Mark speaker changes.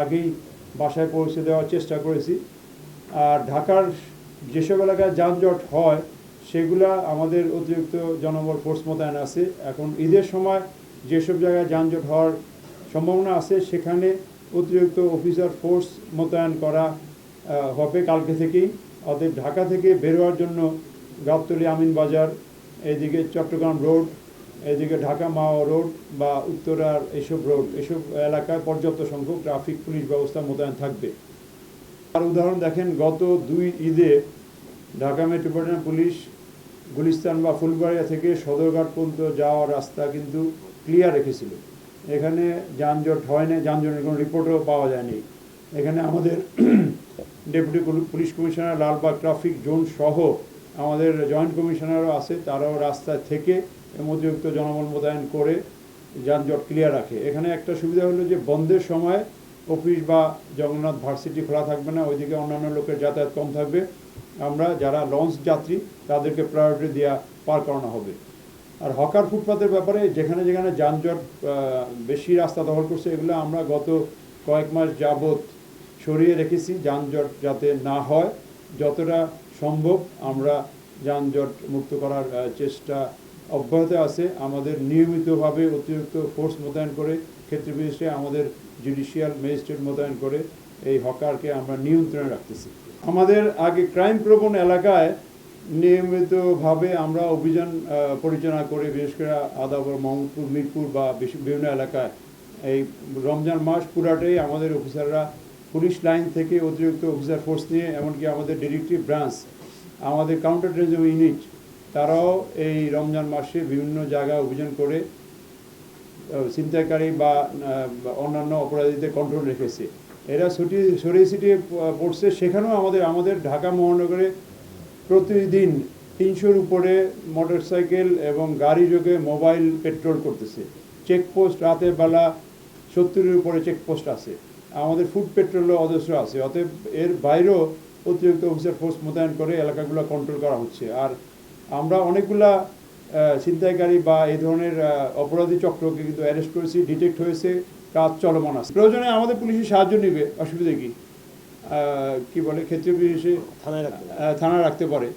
Speaker 1: আগেই বাসায় পৌঁছে দেওয়ার চেষ্টা করেছি। আর ঢাকার যেসব এলাকায় যানজট হয় সেগুলা আমাদের অতিরিক্ত জনবল ফোর্স মোতায়েন আছে। এখন ঈদের সময় যেসব জায়গায় যানজট হওয়ার সম্ভাবনা আছে সেখানে অতিরিক্ত অফিসার ফোর্স মোতায়েন করা হবে কালকে থেকেই। অতএব ঢাকা থেকে বের হওয়ার জন্য গাবতলী আমিনবাজার, এদিকে চট্টগ্রাম রোড, এদিকে ঢাকা মাও রোড বা উত্তরার এসব এলাকায় পর্যাপ্ত সংখ্যক ট্রাফিক পুলিশ ব্যবস্থা মোতায়েন থাকবে। আর উদাহরণ দেখেন, গত 2 ঈদে ঢাকা মেট্রোপলিটন পুলিশ গুলিস্তান বা ফুলবাড়িয়া থেকে সদরঘাট পর্যন্ত যাওয়ার রাস্তা কিন্তু ক্লিয়ার রেখেছিল। এখানে যানজট হয়নি, যানজটের কোনো রিপোর্টও পাওয়া যায়নি। এখানে আমাদের deputy police commissioner, Lalbagh traffic zone সহ আমাদের জয়েন্ট কমিশনারও আছে, তারাও রাস্তা থেকে অতিরিক্ত জনবল মোতায়েন করে যানজট ক্লিয়ার রাখে। এখানে একটা সুবিধা হলো যে বন্ধের সময় অফিস বা জগন্নাথ ভার্সিটি খোলা থাকবে না, ওইদিকে অন্যান্য লোকের যাতায়াত কম থাকবে। আমরা যারা লঞ্চ যাত্রী তাদেরকে প্রায়োরিটি দেওয়া পার করানো হবে। আর হকার ফুটপাতের ব্যাপারে যেখানে যেখানে যানজট বেশি রাস্তা দখল করছে এগুলো আমরা গত কয়েক মাস যাবৎ সরিয়ে রেখেছি, যানজট যাতে না হয়। যতটা সম্ভব আমরা যানজট মুক্ত করার চেষ্টা অব্যাহত আছে। আমাদের নিয়মিতভাবে অতিরিক্ত ফোর্স মোতায়েন করে ক্ষেত্রে বিশেষে আমাদের জুডিশিয়াল ম্যাজিস্ট্রেট মোতায়েন করে এই হকারকে আমরা নিয়ন্ত্রণে রাখতেছি। আমাদের আগে ক্রাইম প্রবণ এলাকায় নিয়মিতভাবে আমরা অভিযান পরিচালনা করে, বিশেষ করে আদাবর, মোহাম্মদপুর, মিরপুর বা বিভিন্ন এলাকায় এই রমজান মাস পুরাটাই আমাদের অফিসাররা পুলিশ লাইন থেকে অতিরিক্ত অফিসার ফোর্স নিয়ে, এমনকি আমাদের ডিটেকটিভ ব্রাঞ্চ, আমাদের কাউন্টার টেররিজম ইউনিট, তারাও এই রমজান মাসে বিভিন্ন জায়গায় অভিযান করে ছিনতাইকারী বা অন্যান্য অপরাধীদের কন্ট্রোল রেখেছে। এরা ছড়িয়ে ছিটিয়ে পড়ছে। সেখানেও আমাদের ঢাকা মহানগরে প্রতিদিন 300-র উপরে মোটরসাইকেল এবং গাড়ি যোগে মোবাইল পেট্রোল করতেছে। চেকপোস্ট রাতের বেলা 70-এর উপরে চেকপোস্ট আছে। আমাদের ফুড পেট্রোলও অজস্র আছে। অতএব এর বাইরেও অতিরিক্ত অফিসার ফোর্স মোতায়েন করে এলাকাগুলো কন্ট্রোল করা হচ্ছে। আর আমরা অনেকগুলা ছিনতাইকারী বা এই ধরনের অপরাধী চক্রকে কিন্তু অ্যারেস্ট করেছি, ডিটেক্ট হয়েছে, কাজ চলমান আছে। প্রয়োজনে আমাদের পুলিশের সাহায্য নেবে, অসুবিধা কি বলে ক্ষেত্রে বিশেষে থানায় রাখতে পারে।